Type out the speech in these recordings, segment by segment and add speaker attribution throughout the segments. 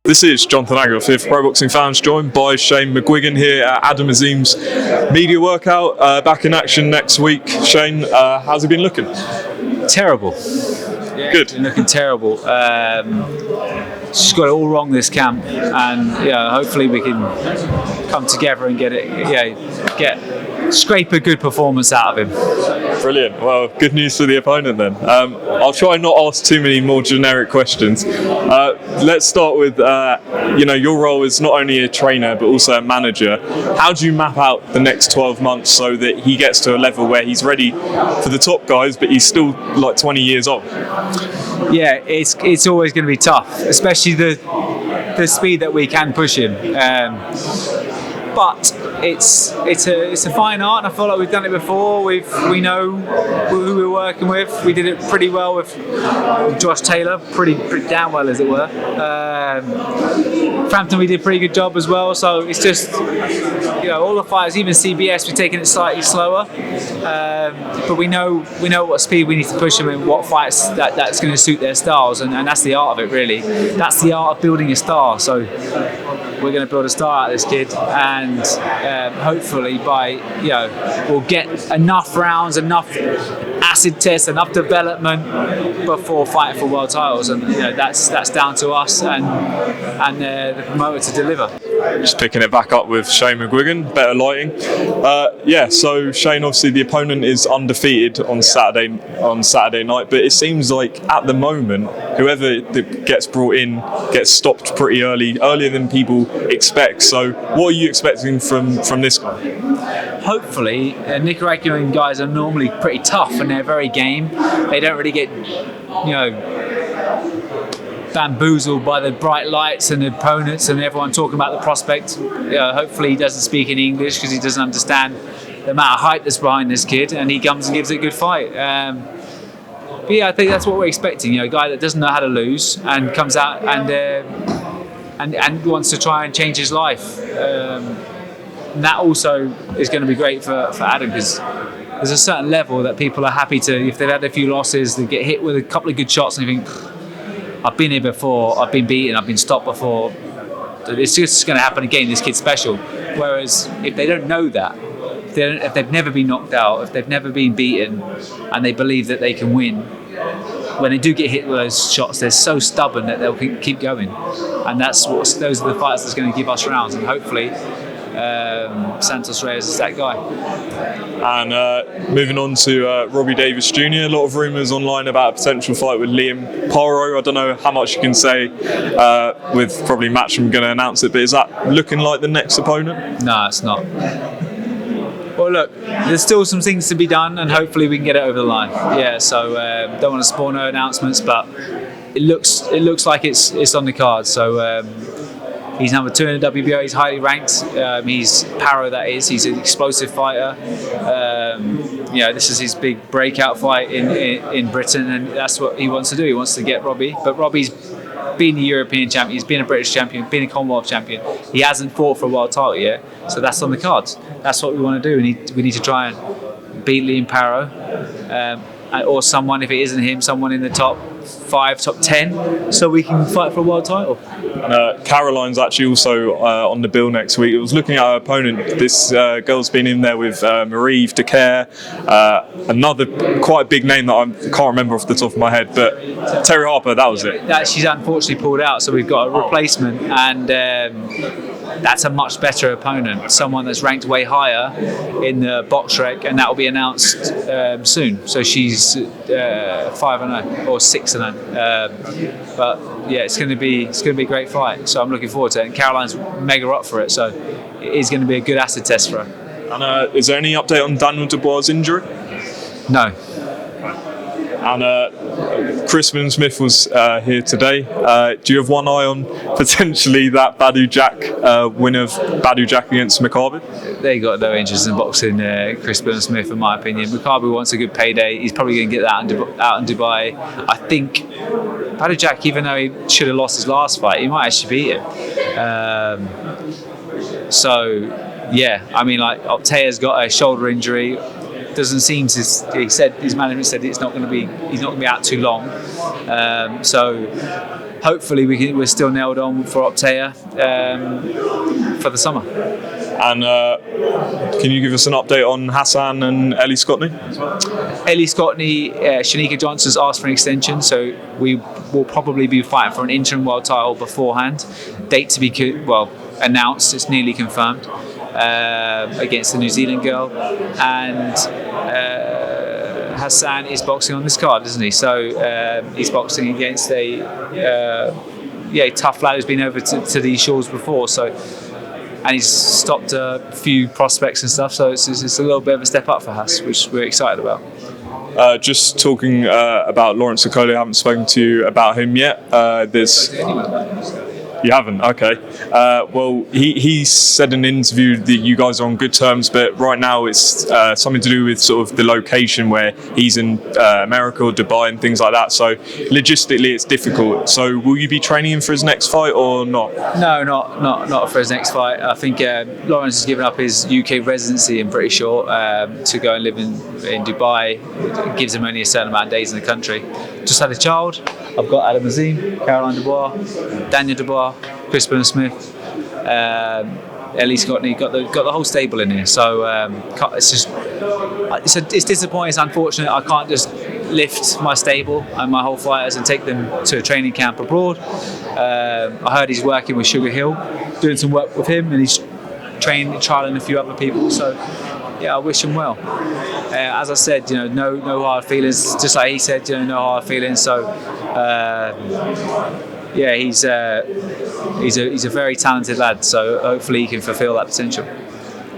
Speaker 1: This is Jonathan Agar here for Pro Boxing Fans, joined by Shane McGuigan here at Adam Azim's media workout. Back in action next week. Shane, how's it been looking?
Speaker 2: Terrible.
Speaker 1: Yeah, good.
Speaker 2: Been looking terrible. She's got it all wrong this camp, and hopefully we can come together and scrape a good performance out of him.
Speaker 1: Brilliant. Well, good news for the opponent then. I'll try not ask too many more generic questions. Let's start with your role as not only a trainer but also a manager. How do you map out the next 12 months so that he gets to a level where he's ready for the top guys, but he's still like 20 years old?
Speaker 2: Yeah, it's always going to be tough, especially the speed that we can push him. But it's a fine art, and I feel like we've done it before. We know who we're working with. We did it pretty well with Josh Taylor, pretty damn well, as it were. Frampton, we did a pretty good job as well. So it's just all the fighters, even CBS, we're taking it slightly slower. But we know what speed we need to push them and what fights that's going to suit their styles, and that's the art of it, really. That's the art of building a star. So we're going to build a star out of this kid, and hopefully we'll get enough rounds, enough acid tests, enough development before fighting for world titles, and that's down to us and the promoter to deliver.
Speaker 1: Just picking it back up with Shane McGuigan, better lighting. So Shane, obviously the opponent is undefeated on Saturday night, but it seems like at the moment whoever that gets brought in gets stopped pretty earlier than people expect. So what are you expecting from this guy?
Speaker 2: Hopefully, Nicaraguan guys are normally pretty tough and they're very game. They don't really get bamboozled by the bright lights and the opponents and everyone talking about the prospect. Hopefully he doesn't speak in English because he doesn't understand the amount of hype that's behind this kid, and he comes and gives it a good fight. But I think that's what we're expecting. A guy that doesn't know how to lose and comes out and wants to try and change his life. And that also is going to be great for Adam, because there's a certain level that people are happy to, if they've had a few losses, they get hit with a couple of good shots and you think, I've been here before, I've been beaten, I've been stopped before. It's just going to happen again. This kid's special. Whereas if they don't know that, if they've never been knocked out, if they've never been beaten, and they believe that they can win, when they do get hit with those shots, they're so stubborn that they'll keep going. And those are the fights that's going to give us rounds. And hopefully, Santos Reyes is that guy.
Speaker 1: And moving on to Robbie Davies Jr., a lot of rumours online about a potential fight with Liam Paro. I don't know how much you can say with probably Matchroom going to announce it, but is that looking like the next opponent?
Speaker 2: No, it's not. Well, look, there's still some things to be done, and hopefully we can get it over the line. Yeah, so don't want to spoil no announcements, but it looks like it's on the card. So he's number 2 in the WBO. He's highly ranked. He's Paro, that is. He's an explosive fighter. This is his big breakout fight in Britain, and that's what he wants to do. He wants to get Robbie, but Robbie's been a European champion, he's been a British champion, been a Commonwealth champion. He hasn't fought for a world title yet, so that's on the cards. That's what we want to do. We need to try and beat Liam Paro, or someone, if it isn't him, someone in the top 5, top 10, so we can fight for a world title.
Speaker 1: Caroline's actually also on the bill next week. I was looking at her opponent. This girl's been in there with Marie Decaire, another quite big name that I can't remember off the top of my head, but Terry Harper, that was it.
Speaker 2: She's unfortunately pulled out, so we've got a replacement, and that's a much better opponent, someone that's ranked way higher in the box rec, and that will be announced soon. So she's 5-0 or 6-0, but yeah, it's going to be a great fight. So I'm looking forward to it, and Caroline's mega up for it, so it is going to be a good acid test for her.
Speaker 1: And is there any update on Daniel Dubois' injury?
Speaker 2: No.
Speaker 1: And Chris Billam-Smith was here today. Do you have one eye on potentially that Badou Jack win of Badou Jack against Maccabi?
Speaker 2: They got no interest in boxing, Chris Billam-Smith, in my opinion. Maccabi wants a good payday. He's probably going to get that out in Dubai. I think Badou Jack, even though he should have lost his last fight, he might actually beat him. Optea's got a shoulder injury. Doesn't seem to. He said his management said he's not going to be out too long. So hopefully we're still nailed on for Optaya for the summer.
Speaker 1: And can you give us an update on Hassan and Ellie Scotney?
Speaker 2: Ellie Scotney, Shanika Johnson's asked for an extension, so we will probably be fighting for an interim world title beforehand. Date to be announced, it's nearly confirmed, against the New Zealand girl. And Hassan is boxing on this card, isn't he? So he's boxing against a tough lad who's been over to these shores before. So, and he's stopped a few prospects and stuff. So it's a little bit of a step up for us, which we're excited about.
Speaker 1: Just talking about Lawrence Okolie, I haven't spoken to you about him yet. You haven't? Okay. Well, he said in an interview that you guys are on good terms, but right now it's something to do with sort of the location where he's in America or Dubai and things like that. So logistically, it's difficult. So will you be training him for his next fight or not?
Speaker 2: No, not for his next fight. I think Lawrence has given up his UK residency, I'm pretty sure, to go and live in Dubai. It gives him only a certain amount of days in the country. Just had a child. I've got Adam Azim, Caroline Dubois, Daniel Dubois, Chris Billam-Smith, Ellie Scotney, got the whole stable in here. So it's disappointing. It's unfortunate. I can't just lift my stable and my whole fighters and take them to a training camp abroad. I heard he's working with Sugar Hill, doing some work with him, and he's trialing a few other people. So yeah, I wish him well. As I said, no hard feelings. Just like he said, no hard feelings. So he's a very talented lad. So hopefully he can fulfil that potential.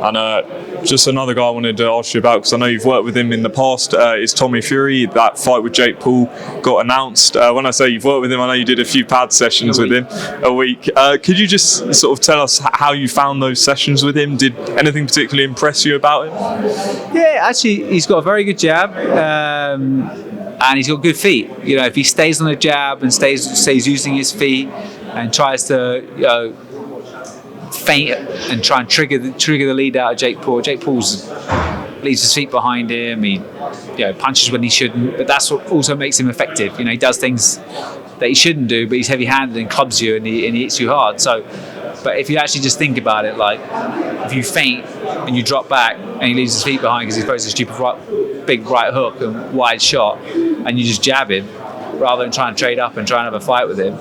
Speaker 1: And just another guy I wanted to ask you about, because I know you've worked with him in the past, is Tommy Fury. That fight with Jake Paul got announced. When I say you've worked with him, I know you did a few pad sessions with him a week. Could you just sort of tell us how you found those sessions with him? Did anything particularly impress you about him?
Speaker 2: Yeah, actually, he's got a very good jab. And he's got good feet. If he stays on the jab and stays using his feet and tries to feint and try and trigger the lead out of Jake Paul. Jake Paul's leaves his feet behind him. He punches when he shouldn't, but that's what also makes him effective. He does things that he shouldn't do, but he's heavy-handed and clubs you and he hits you hard. So, but if you actually just think about it, like if you feint and you drop back and he leaves his feet behind because he throws a stupid big right hook and wide shot, and you just jab him rather than try and trade up and try and have a fight with him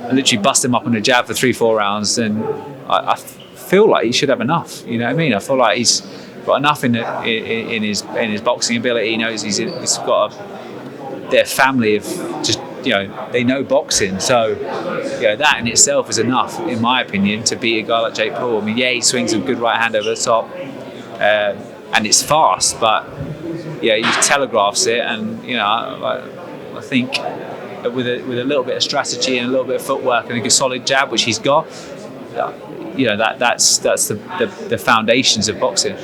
Speaker 2: and literally bust him up on a jab for 3-4 rounds, then I feel like he should have enough. You know what I mean? I feel like he's got enough in his boxing ability. He knows he's got their family of just they know boxing. So that in itself is enough, in my opinion, to beat a guy like Jake Paul. I mean, he swings a good right hand over the top, and it's fast, but he telegraphs it, and I think with a little bit of strategy and a little bit of footwork and a good solid jab, which he's got. That's the foundations of boxing.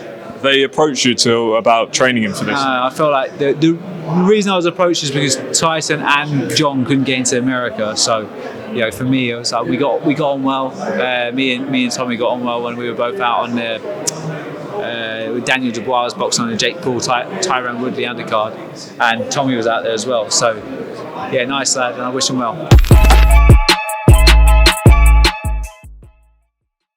Speaker 1: They approached you about training him for this?
Speaker 2: I feel like the reason I was approached is because Tyson and John couldn't get into America. So, for me, it was like we got on well. Me and Tommy got on well when we were both out on with Daniel Dubois was boxing on the Jake Paul Tyrone Woodley undercard, and Tommy was out there as well. So, nice lad, and I wish him well.